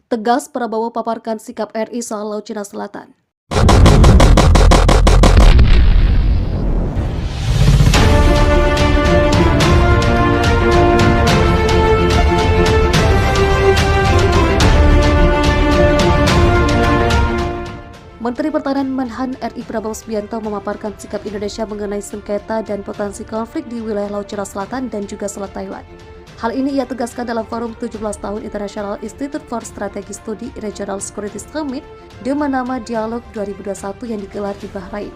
Tegas Prabowo paparkan sikap RI soal Laut Cina Selatan. Menteri Pertahanan Menhan RI Prabowo Subianto memaparkan sikap Indonesia mengenai sengketa dan potensi konflik di wilayah Laut Cina Selatan dan juga Selat Taiwan. Hal ini ia tegaskan dalam forum 17 tahun International Institute for Strategic Study Regional Security Summit dengan nama Dialog 2021 yang digelar di Bahrain.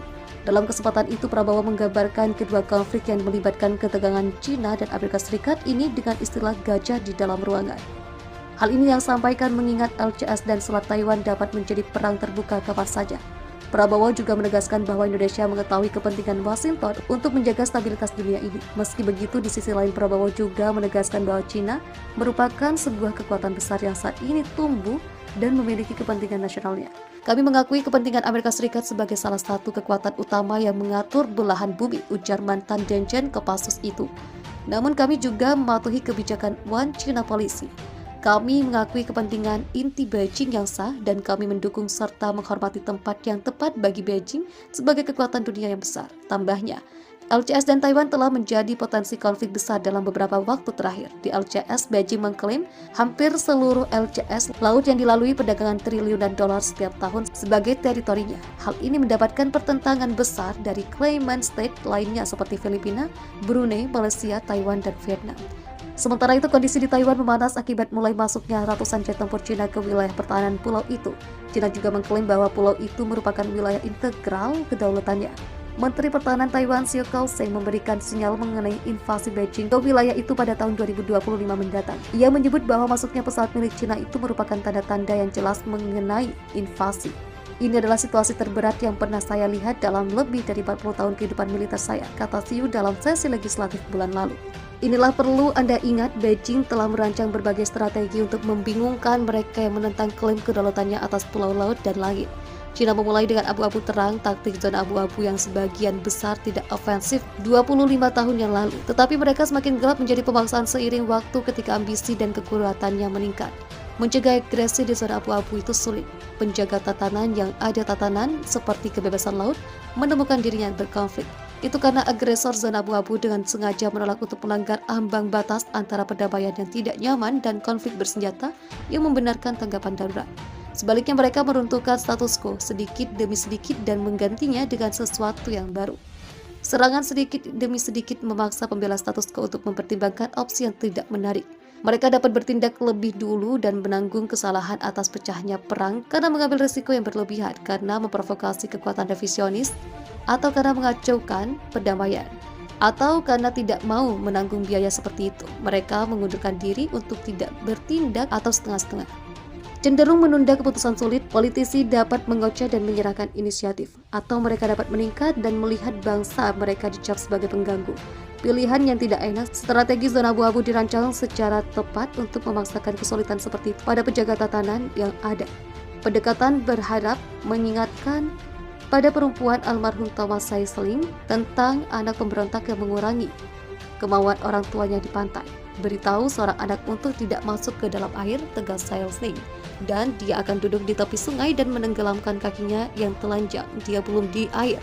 Dalam kesempatan itu, Prabowo menggambarkan kedua konflik yang melibatkan ketegangan China dan Amerika Serikat ini dengan istilah gajah di dalam ruangan. Hal ini yang sampaikan mengingat LCS dan Selat Taiwan dapat menjadi perang terbuka kapan saja. Prabowo juga menegaskan bahwa Indonesia mengetahui kepentingan Washington untuk menjaga stabilitas dunia ini. Meski begitu, di sisi lain Prabowo juga menegaskan bahwa China merupakan sebuah kekuatan besar yang saat ini tumbuh dan memiliki kepentingan nasionalnya. Kami mengakui kepentingan Amerika Serikat sebagai salah satu kekuatan utama yang mengatur belahan bumi, ujar mantan Denjen Kopassus itu. Namun kami juga mematuhi kebijakan One China Policy. Kami mengakui kepentingan inti Beijing yang sah dan kami mendukung serta menghormati tempat yang tepat bagi Beijing sebagai kekuatan dunia yang besar. Tambahnya, LCS dan Taiwan telah menjadi potensi konflik besar dalam beberapa waktu terakhir. Di LCS, Beijing mengklaim hampir seluruh LCS laut yang dilalui perdagangan triliunan dolar setiap tahun sebagai teritorinya. Hal ini mendapatkan pertentangan besar dari claimant state lainnya seperti Filipina, Brunei, Malaysia, Taiwan, dan Vietnam. Sementara itu, kondisi di Taiwan memanas akibat mulai masuknya ratusan jet tempur Cina ke wilayah pertahanan pulau itu. Cina juga mengklaim bahwa pulau itu merupakan wilayah integral kedaulatannya. Menteri Pertahanan Taiwan Siu Kaosheng memberikan sinyal mengenai invasi Beijing ke wilayah itu pada tahun 2025 mendatang. Ia menyebut bahwa masuknya pesawat milik Cina itu merupakan tanda-tanda yang jelas mengenai invasi. Ini adalah situasi terberat yang pernah saya lihat dalam lebih dari 40 tahun kehidupan militer saya, kata Siu dalam sesi legislatif bulan lalu. Inilah perlu Anda ingat, Beijing telah merancang berbagai strategi untuk membingungkan mereka yang menentang klaim kedaulatannya atas pulau, laut, dan langit. China memulai dengan abu-abu terang, taktik zona abu-abu yang sebagian besar tidak ofensif 25 tahun yang lalu. Tetapi mereka semakin gelap menjadi pemaksaan seiring waktu ketika ambisi dan kekuatannya meningkat. Mencegah agresi di zona abu-abu itu sulit. Penjaga tatanan yang ada tatanan seperti kebebasan laut menemukan dirinya berkonflik. Itu karena agresor zona abu-abu dengan sengaja menolak untuk melanggar ambang batas antara perdamaian yang tidak nyaman dan konflik bersenjata yang membenarkan tanggapan darurat. Sebaliknya, mereka meruntuhkan status quo sedikit demi sedikit dan menggantinya dengan sesuatu yang baru. Serangan sedikit demi sedikit memaksa pembela status quo untuk mempertimbangkan opsi yang tidak menarik. Mereka dapat bertindak lebih dulu dan menanggung kesalahan atas pecahnya perang karena mengambil risiko yang berlebihan, karena memprovokasi kekuatan revisionis, atau karena mengacaukan perdamaian, atau karena tidak mau menanggung biaya seperti itu. Mereka mengundurkan diri untuk tidak bertindak atau setengah-setengah. Cenderung menunda keputusan sulit, politisi dapat mengoceh dan menyerahkan inisiatif, atau mereka dapat meningkat dan melihat bangsa mereka dicap sebagai pengganggu. Pilihan yang tidak enak, strategi zona abu-abu dirancang secara tepat untuk memaksakan kesulitan seperti itu pada penjaga tatanan yang ada. Pendekatan berharap mengingatkan pada perempuan almarhum Thomas Saisling tentang anak pemberontak yang mengurangi kemauan orang tuanya di pantai. Beritahu seorang anak untuk tidak masuk ke dalam air, tegas Saisling, dan dia akan duduk di tepi sungai dan menenggelamkan kakinya yang telanjang. Dia belum di air.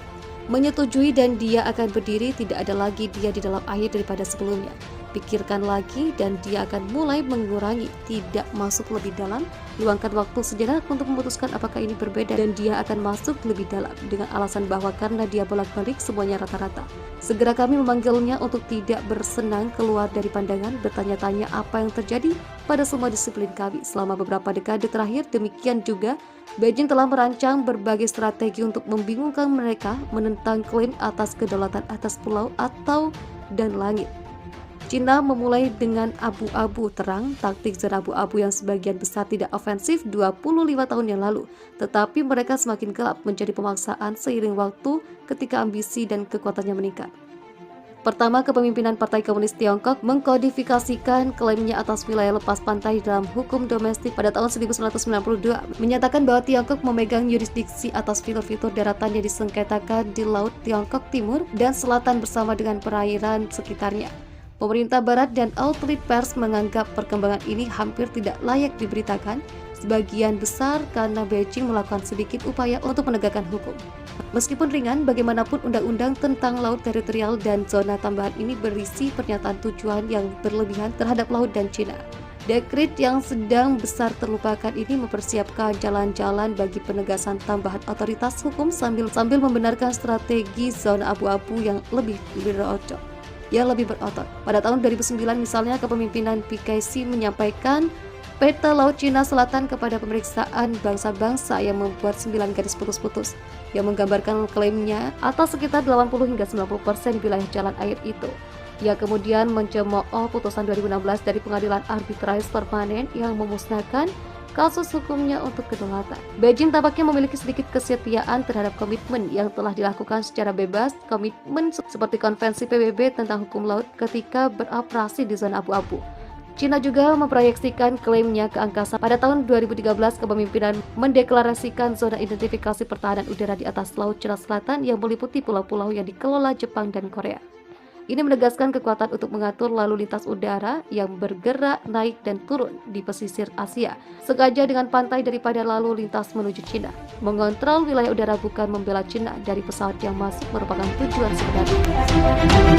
Menyetujui dan dia akan berdiri, tidak ada lagi dia di dalam air daripada sebelumnya. Pikirkan lagi dan dia akan mulai mengurangi, tidak masuk lebih dalam. Luangkan waktu sejenak untuk memutuskan apakah ini berbeda dan dia akan masuk lebih dalam dengan alasan bahwa karena dia bolak-balik semuanya rata-rata. Segera kami memanggilnya untuk tidak bersenang keluar dari pandangan, bertanya-tanya apa yang terjadi pada semua disiplin kami selama beberapa dekade terakhir. Demikian juga Beijing telah merancang berbagai strategi untuk membingungkan mereka menentang klaim atas kedaulatan atas pulau atau dan langit. China memulai dengan abu-abu terang, taktik zona abu-abu yang sebagian besar tidak ofensif 25 tahun yang lalu, tetapi mereka semakin gelap menjadi pemaksaan seiring waktu ketika ambisi dan kekuatannya meningkat. Pertama, kepemimpinan Partai Komunis Tiongkok mengkodifikasikan klaimnya atas wilayah lepas pantai dalam hukum domestik pada tahun 1992, menyatakan bahwa Tiongkok memegang yurisdiksi atas fitur-fitur daratan yang disengketakan di Laut Tiongkok Timur dan Selatan bersama dengan perairan sekitarnya. Pemerintah Barat dan outlet pers menganggap perkembangan ini hampir tidak layak diberitakan, sebagian besar karena Beijing melakukan sedikit upaya untuk menegakkan hukum. Meskipun ringan, bagaimanapun undang-undang tentang laut teritorial dan zona tambahan ini berisi pernyataan tujuan yang berlebihan terhadap laut dan Cina. Dekret yang sedang besar terlupakan ini mempersiapkan jalan-jalan bagi penegasan tambahan otoritas hukum sambil membenarkan strategi zona abu-abu yang lebih berotot. Pada tahun 2009 misalnya, kepemimpinan PKC menyampaikan peta Laut Cina Selatan kepada pemeriksaan bangsa-bangsa yang membuat 9 garis putus-putus yang menggambarkan klaimnya atas sekitar 80 hingga 90% wilayah jalan air itu. Ia kemudian mencemooh putusan 2016 dari Pengadilan Arbitrase Permanen yang memusnahkan kasus hukumnya untuk kedaulatan. Beijing tampaknya memiliki sedikit kesetiaan terhadap komitmen yang telah dilakukan secara bebas, komitmen seperti Konvensi PBB tentang hukum laut ketika beroperasi di zona abu-abu. Cina juga memproyeksikan klaimnya ke angkasa. Pada tahun 2013, kepemimpinan mendeklarasikan zona identifikasi pertahanan udara di atas Laut Cina Selatan yang meliputi pulau-pulau yang dikelola Jepang dan Korea. Ini menegaskan kekuatan untuk mengatur lalu lintas udara yang bergerak naik dan turun di pesisir Asia, sengaja dengan pantai daripada lalu lintas menuju Cina. Mengontrol wilayah udara bukan membela Cina dari pesawat yang masuk merupakan tujuan sebenarnya.